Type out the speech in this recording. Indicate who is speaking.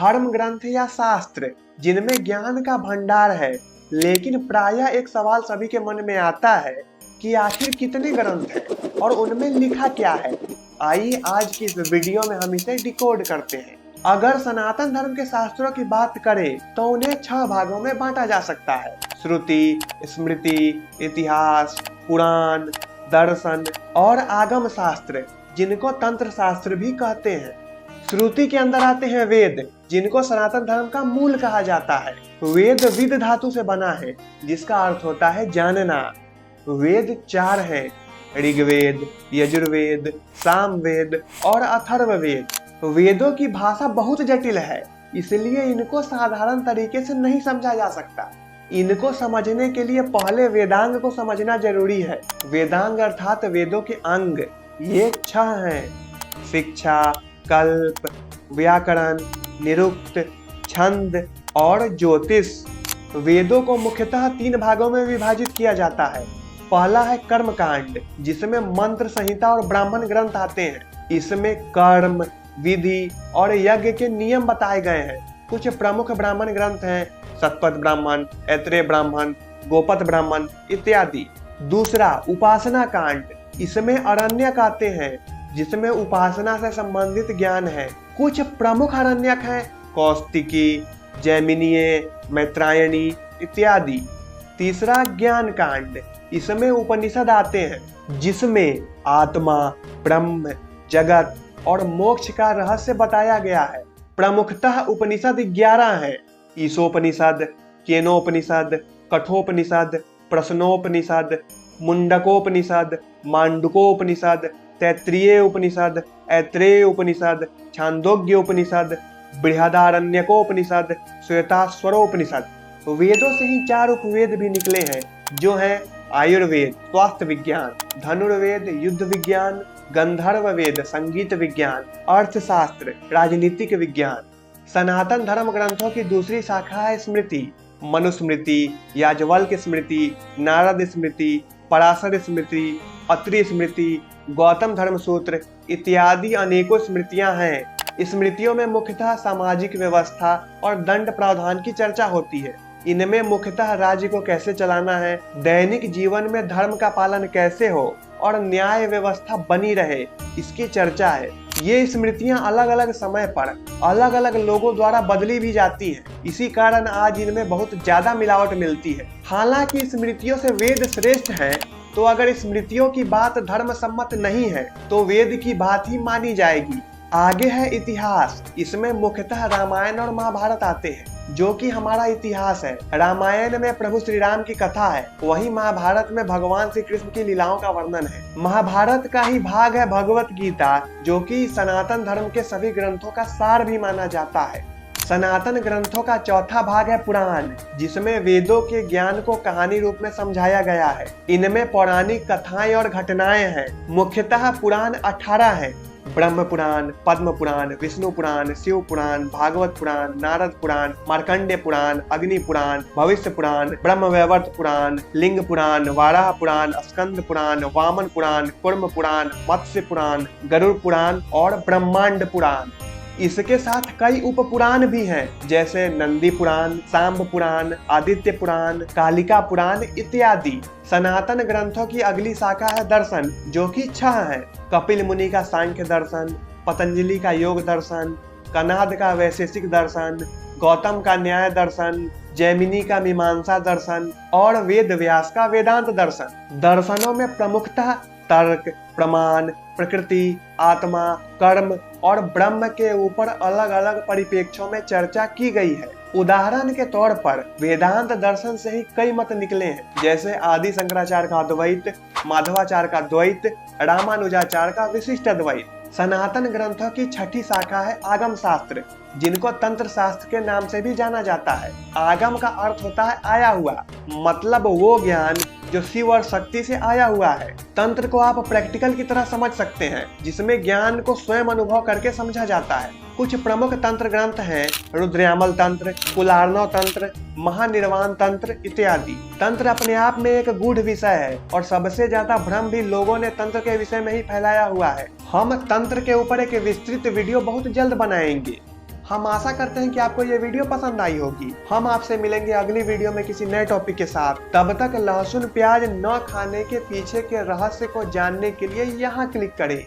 Speaker 1: धर्म ग्रंथ या शास्त्र जिनमें ज्ञान का भंडार है, लेकिन प्रायः एक सवाल सभी के मन में आता है कि आखिर कितने ग्रंथ हैं और उनमें लिखा क्या है। आइए आज की इस वीडियो में हम इसे डिकोड करते हैं। अगर सनातन धर्म के शास्त्रों की बात करें तो उन्हें 6 भागों में बांटा जा सकता है: श्रुति, स्मृति, इतिहास, पुराण, दर्शन और आगम शास्त्र, जिनको तंत्र शास्त्र भी कहते हैं। श्रुति के अंदर आते हैं वेद, जिनको सनातन धर्म का मूल कहा जाता है। वेद विद धातु से बना है, जिसका अर्थ होता है जानना। वेद 4 हैं: ऋग्वेद, यजुर्वेद, सामवेद और अथर्ववेद। वेदों की भाषा बहुत जटिल है, इसलिए इनको साधारण तरीके से नहीं समझा जा सकता। इनको समझने के लिए पहले वेदांग को समझना जरूरी है। वेदांग अर्थात वेदों के अंग, ये 6 हैं: शिक्षा, कल्प, व्याकरण, निरुक्त, छंद और ज्योतिष। वेदों को मुख्यतः 3 भागों में विभाजित किया जाता है। पहला है कर्मकांड, जिसमें मंत्र संहिता और ब्राह्मण ग्रंथ आते हैं। इसमें कर्म, विधि और यज्ञ के नियम बताए गए हैं। कुछ प्रमुख ब्राह्मण ग्रंथ हैं: शतपथ ब्राह्मण, ऐत्रेय ब्राह्मण, गोपथ ब्राह्मण इत्यादि। दूसरा उपासना कांड, इसमें अरण्यक आते हैं, जिसमें उपासना से संबंधित ज्ञान है। कुछ प्रमुख अरण्यक हैं: कौस्तिकी, जैमिनीय, मैत्रायणी इत्यादि। तीसरा ज्ञान कांड, इसमें उपनिषद आते हैं, जिसमें आत्मा, ब्रह्म, जगत और मोक्ष का रहस्य बताया गया है। प्रमुखतः उपनिषद 11 हैं: ईशोपनिषद, केनोपनिषद, कठोपनिषद, प्रश्नोपनिषद, मुंडकोपनिषद, मांडुकोपनिषद, तैत्तिरीय उपनिषद, ऐत्रेय उपनिषद, छांदोग्य उपनिषद, बृहदारण्यकोपनिषद, श्वेताश्वरोपनिषद। वेदों से ही 4 उपवेद भी निकले हैं, जो हैं आयुर्वेद स्वास्थ्य विज्ञान, धनुर्वेद युद्ध विज्ञान, गंधर्व वेद संगीत विज्ञान, अर्थशास्त्र राजनीतिक विज्ञान। सनातन धर्म ग्रंथों की दूसरी शाखा है स्मृति। मनुस्मृति, याज्ञवल्क्य स्मृति, नारद स्मृति, पराशर स्मृति, अत्रि स्मृति, गौतम धर्म सूत्र इत्यादि अनेकों स्मृतियां हैं। स्मृतियों में मुख्यतः सामाजिक व्यवस्था और दंड प्रावधान की चर्चा होती है। इनमें मुख्यतः राज्य को कैसे चलाना है, दैनिक जीवन में धर्म का पालन कैसे हो और न्याय व्यवस्था बनी रहे, इसकी चर्चा है। ये स्मृतियां अलग अलग समय पर अलग अलग लोगों द्वारा बदली भी जाती हैं। इसी कारण आज इनमें बहुत ज्यादा मिलावट मिलती है। हालांकि स्मृतियों से वेद श्रेष्ठ हैं, तो अगर स्मृतियों की बात धर्म सम्मत नहीं है तो वेद की बात ही मानी जाएगी। आगे है इतिहास। इसमें मुख्यतः रामायण और महाभारत आते हैं, जो कि हमारा इतिहास है। रामायण में प्रभु श्री राम की कथा है, वहीं महाभारत में भगवान श्री कृष्ण की लीलाओं का वर्णन है। महाभारत का ही भाग है भगवत गीता, जो कि सनातन धर्म के सभी ग्रंथों का सार भी माना जाता है। सनातन ग्रंथों का चौथा भाग है पुराण, जिसमें वेदों के ज्ञान को कहानी रूप में समझाया गया है। इनमें पौराणिक कथाएं और घटनाएं हैं। मुख्यतः पुराण 18 हैं: ब्रह्म पुराण, पद्म पुराण, विष्णु पुराण, शिव पुराण, भागवत पुराण, नारद पुराण, मार्कंडेय पुराण, अग्नि पुराण, भविष्य पुराण, ब्रह्मवैवर्त पुराण, लिंग पुराण, वाराह पुराण, स्कंद पुराण, वामन पुराण, कूर्म पुराण, मत्स्य पुराण, गरुड़ पुराण और ब्रह्मांड पुराण। इसके साथ कई उपपुराण भी हैं, जैसे नंदी पुराण, सांब पुराण, आदित्य पुराण, कालिका पुराण इत्यादि। सनातन ग्रंथों की अगली शाखा है दर्शन, जो कि 6 हैं: कपिल मुनि का सांख्य दर्शन, पतंजलि का योग दर्शन, कनाद का वैशेषिक दर्शन, गौतम का न्याय दर्शन, जैमिनी का मीमांसा दर्शन और वेद व्यास का वेदांत दर्शन। दर्शनों में प्रमुखतः तर्क, प्रमाण, प्रकृति, आत्मा, कर्म और ब्रह्म के ऊपर अलग अलग परिप्रेक्ष्यों में चर्चा की गई है। उदाहरण के तौर पर वेदांत दर्शन से ही कई मत निकले हैं, जैसे आदि शंकराचार्य का अद्वैत, माधवाचार्य का द्वैत, रामानुजाचार्य का विशिष्ट अद्वैत। सनातन ग्रंथों की 6ठी शाखा है आगम शास्त्र, जिनको तंत्र शास्त्र के नाम से भी जाना जाता है। आगम का अर्थ होता है आया हुआ, मतलब वो ज्ञान जो शिव और शक्ति से आया हुआ है। तंत्र को आप प्रैक्टिकल की तरह समझ सकते हैं, जिसमें ज्ञान को स्वयं अनुभव करके समझा जाता है। कुछ प्रमुख तंत्र ग्रंथ हैं: रुद्रयामल तंत्र, कुलार्णव तंत्र, महानिर्वाण तंत्र इत्यादि। तंत्र अपने आप में एक गूढ़ विषय है और सबसे ज्यादा भ्रम भी लोगों ने तंत्र के विषय में ही फैलाया हुआ है। हम तंत्र के ऊपर एक विस्तृत वीडियो बहुत जल्द बनाएंगे। हम आशा करते हैं कि आपको ये वीडियो पसंद आई होगी। हम आपसे मिलेंगे अगली वीडियो में किसी नए टॉपिक के साथ। तब तक लहसुन प्याज न खाने के पीछे के रहस्य को जानने के लिए यहाँ क्लिक करें।